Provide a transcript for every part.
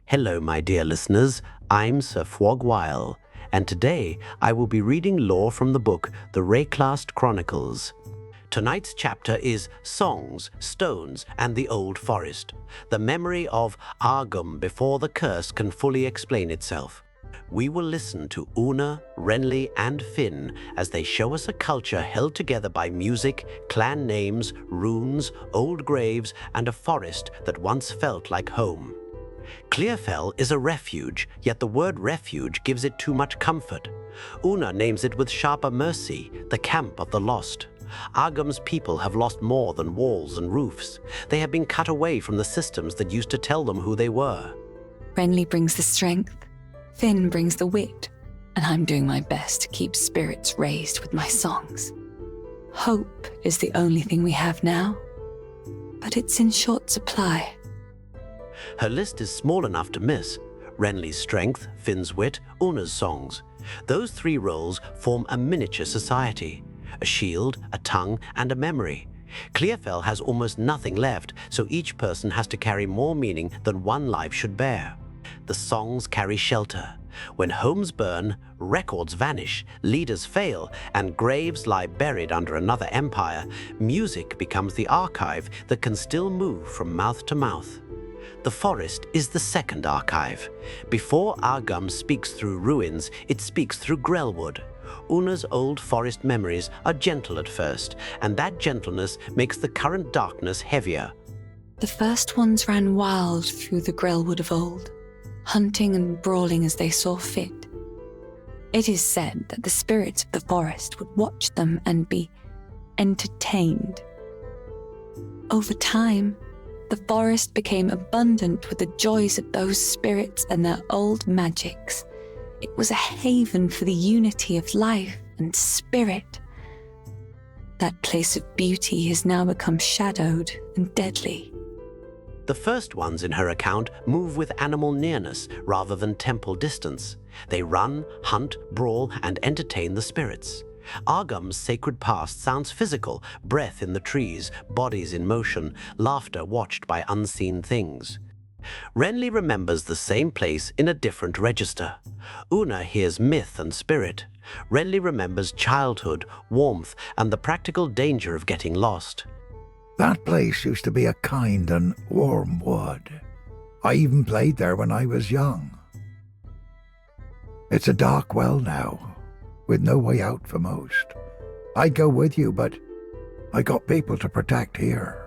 Hello, my dear listeners. I'm Sir Wraeclast, and today I will be reading lore from the book The Wraeclast Chronicles. Tonight's chapter is Songs, Stones, and the Old Forest, the memory of Ogham before the curse can fully explain itself. We will listen to Una, Renly, and Finn as they show us a culture held together by music, clan names, runes, old graves, and a forest that once felt like home. Clearfell is a refuge, yet the word refuge gives it too much comfort. Una names it with sharper mercy, the camp of the lost. Ogham's people have lost more than walls and roofs. They have been cut away from the systems that used to tell them who they were. Renly brings the strength, Finn brings the wit, and I'm doing my best to keep spirits raised with my songs. Hope is the only thing we have now, but it's in short supply. Her list is small enough to miss. Renly's strength, Finn's wit, Una's songs. Those three roles form a miniature society. A shield, a tongue, and a memory. Clearfell has almost nothing left, so each person has to carry more meaning than one life should bear. The songs carry shelter. When homes burn, records vanish, leaders fail, and graves lie buried under another empire, music becomes the archive that can still move from mouth to mouth. The forest is the second archive. Before Ogham speaks through ruins, it speaks through Grelwood. Una's old forest memories are gentle at first, and that gentleness makes the current darkness heavier. The first ones ran wild through the Grelwood of old, hunting and brawling as they saw fit. It is said that the spirits of the forest would watch them and be entertained. Over time, the forest became abundant with the joys of those spirits and their old magics. It was a haven for the unity of life and spirit. That place of beauty has now become shadowed and deadly. The first ones in her account move with animal nearness rather than temple distance. They run, hunt, brawl, and entertain the spirits. Ogham's sacred past sounds physical, breath in the trees, bodies in motion, laughter watched by unseen things. Renly remembers the same place in a different register. Una hears myth and spirit. Renly remembers childhood, warmth, and the practical danger of getting lost. That place used to be a kind and warm wood. I even played there when I was young. It's a dark well now, with no way out for most. I'd go with you, but I got people to protect here.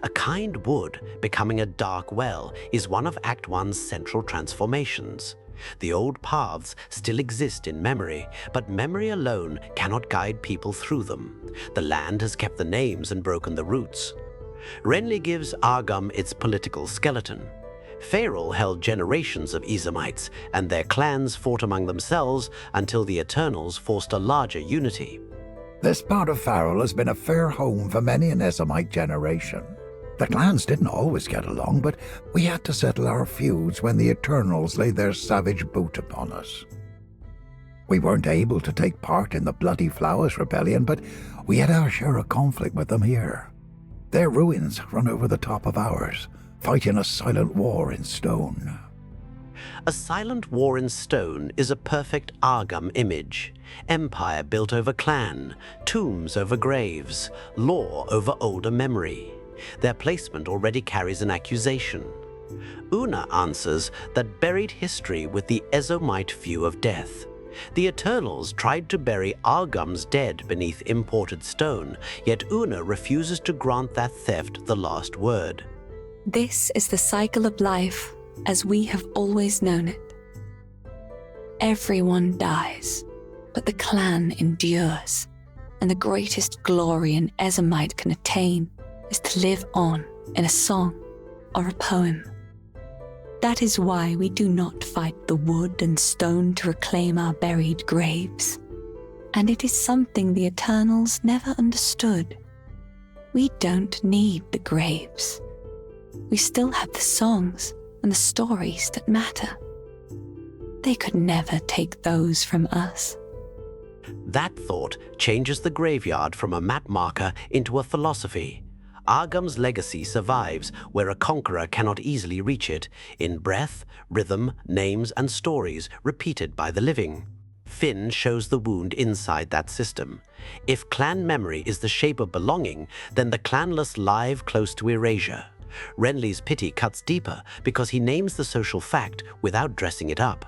A kind wood becoming a dark well is one of Act 1's central transformations. The old paths still exist in memory, but memory alone cannot guide people through them. The land has kept the names and broken the roots. Renly gives Ogham its political skeleton. Faerul held generations of Ezamites, and their clans fought among themselves until the Eternals forced a larger unity. This part of Faerul has been a fair home for many an Ezamite generation. The clans didn't always get along, but we had to settle our feuds when the Eternals laid their savage boot upon us. We weren't able to take part in the Bloody Flowers Rebellion, but we had our share of conflict with them here. Their ruins run over the top of ours, fighting a silent war in stone. A silent war in stone is a perfect Ogham image. Empire built over clan, tombs over graves, lore over older memory. Their placement already carries an accusation. Una answers that buried history with the Ezomite view of death. The Eternals tried to bury Ogham's dead beneath imported stone, yet Una refuses to grant that theft the last word. This is the cycle of life as we have always known it. Everyone dies, but the clan endures, and the greatest glory an Ezomite can attain is to live on in a song or a poem. That is why we do not fight the wood and stone to reclaim our buried graves. And it is something the Eternals never understood. We don't need the graves. We still have the songs and the stories that matter. they could never take those from us. That thought changes the graveyard from a map marker into a philosophy. Ogham's legacy survives where a conqueror cannot easily reach it, in breath, rhythm, names, and stories repeated by the living. Finn shows the wound inside that system. If clan memory is the shape of belonging, then the clanless live close to erasure. Renly's pity cuts deeper because he names the social fact without dressing it up.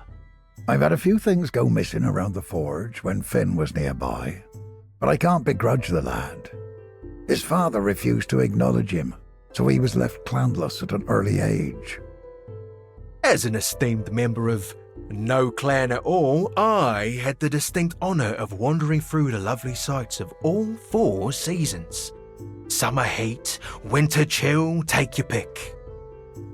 I've had a few things go missing around the forge when Finn was nearby, but I can't begrudge the lad. His father refused to acknowledge him, so he was left clanless at an early age. As an esteemed member of no clan at all, I had the distinct honour of wandering through the lovely sights of all 4 seasons. Summer heat, winter chill, take your pick.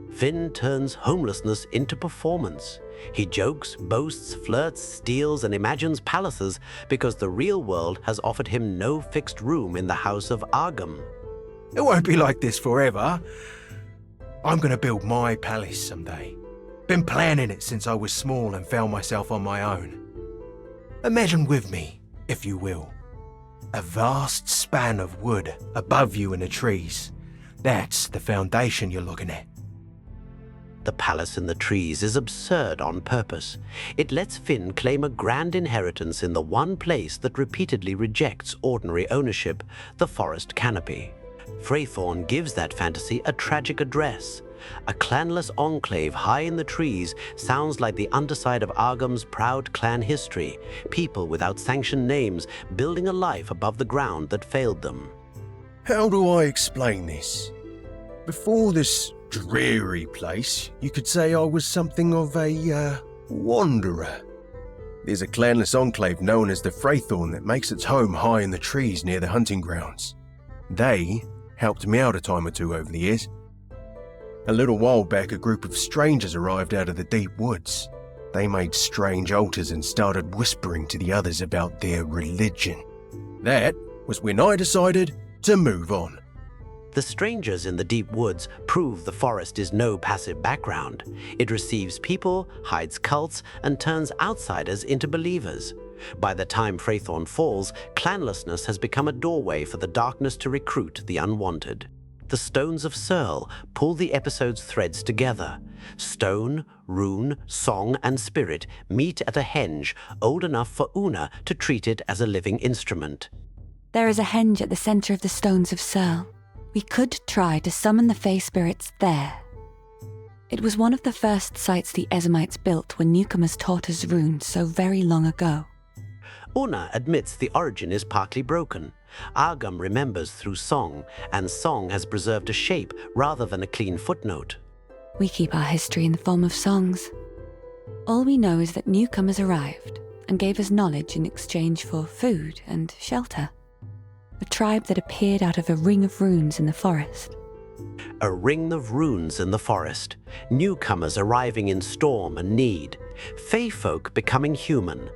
Finn turns homelessness into performance. He jokes, boasts, flirts, steals, and imagines palaces because the real world has offered him no fixed room in the house of Ogham. It won't be like this forever. I'm going to build my palace someday. Been planning it since I was small and found myself on my own. Imagine with me, if you will, a vast span of wood above you in the trees. That's the foundation you're looking at. The palace in the trees is absurd on purpose. It lets Finn claim a grand inheritance in the one place that repeatedly rejects ordinary ownership, the forest canopy. Freythorn gives that fantasy a tragic address. A clanless enclave high in the trees sounds like the underside of Ogham's proud clan history, people without sanctioned names building a life above the ground that failed them. How do I explain this? Before this dreary place, you could say I was something of a wanderer. There's a clanless enclave known as the Freythorn that makes its home high in the trees near the hunting grounds. They helped me out a time or two over the years. A little while back, a group of strangers arrived out of the deep woods. They made strange altars and started whispering to the others about their religion. That was when I decided to move on. The strangers in the deep woods prove the forest is no passive background. It receives people, hides cults, and turns outsiders into believers. By the time Freythorn falls, clanlessness has become a doorway for the darkness to recruit the unwanted. The stones of Searle pull the episode's threads together. Stone, rune, song, and spirit meet at a henge old enough for Una to treat it as a living instrument. There is a henge at the centre of the stones of Searle. We could try to summon the Fey spirits there. It was one of the first sites the Ezamites built when newcomers taught us runes so very long ago. Una admits the origin is partly broken. Ogham remembers through song, and song has preserved a shape rather than a clean footnote. We keep our history in the form of songs. All we know is that newcomers arrived and gave us knowledge in exchange for food and shelter. A tribe that appeared out of a ring of runes in the forest. A ring of runes in the forest. Newcomers arriving in storm and need. Fey folk becoming human.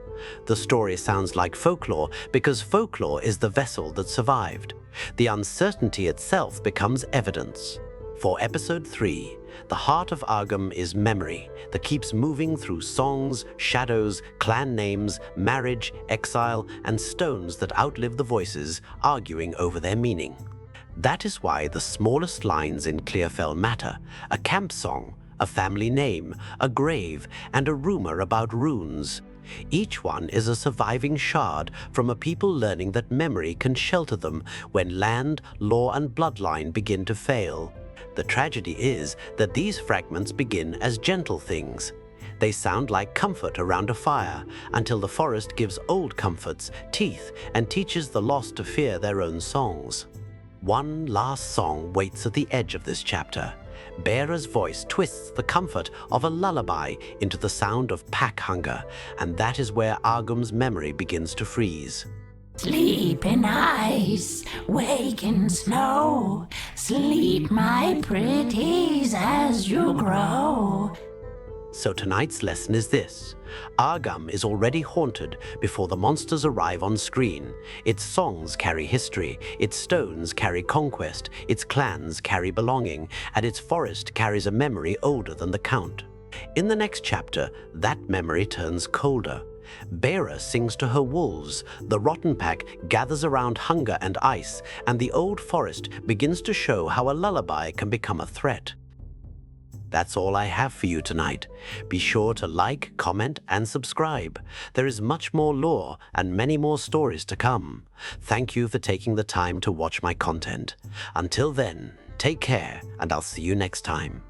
The story sounds like folklore because folklore is the vessel that survived. The uncertainty itself becomes evidence. For episode 3, the heart of Ogham is memory that keeps moving through songs, shadows, clan names, marriage, exile, and stones that outlive the voices, arguing over their meaning. That is why the smallest lines in Clearfell matter: a camp song, a family name, a grave, and a rumor about runes. Each one is a surviving shard from a people learning that memory can shelter them when land, law, and bloodline begin to fail. The tragedy is that these fragments begin as gentle things. They sound like comfort around a fire until the forest gives old comforts teeth and teaches the lost to fear their own songs. One last song waits at the edge of this chapter. Bearer's voice twists the comfort of a lullaby into the sound of pack hunger, and that is where Ogham's memory begins to freeze. Sleep in ice, wake in snow. Sleep, my pretties, as you grow. So tonight's lesson is this. Ogham is already haunted before the monsters arrive on screen. Its songs carry history, its stones carry conquest, its clans carry belonging, and its forest carries a memory older than the count. In the next chapter, that memory turns colder. Beara sings to her wolves, the rotten pack gathers around hunger and ice, and the old forest begins to show how a lullaby can become a threat. That's all I have for you tonight. Be sure to like, comment, and subscribe. There is much more lore and many more stories to come. Thank you for taking the time to watch my content. Until then, take care, and I'll see you next time.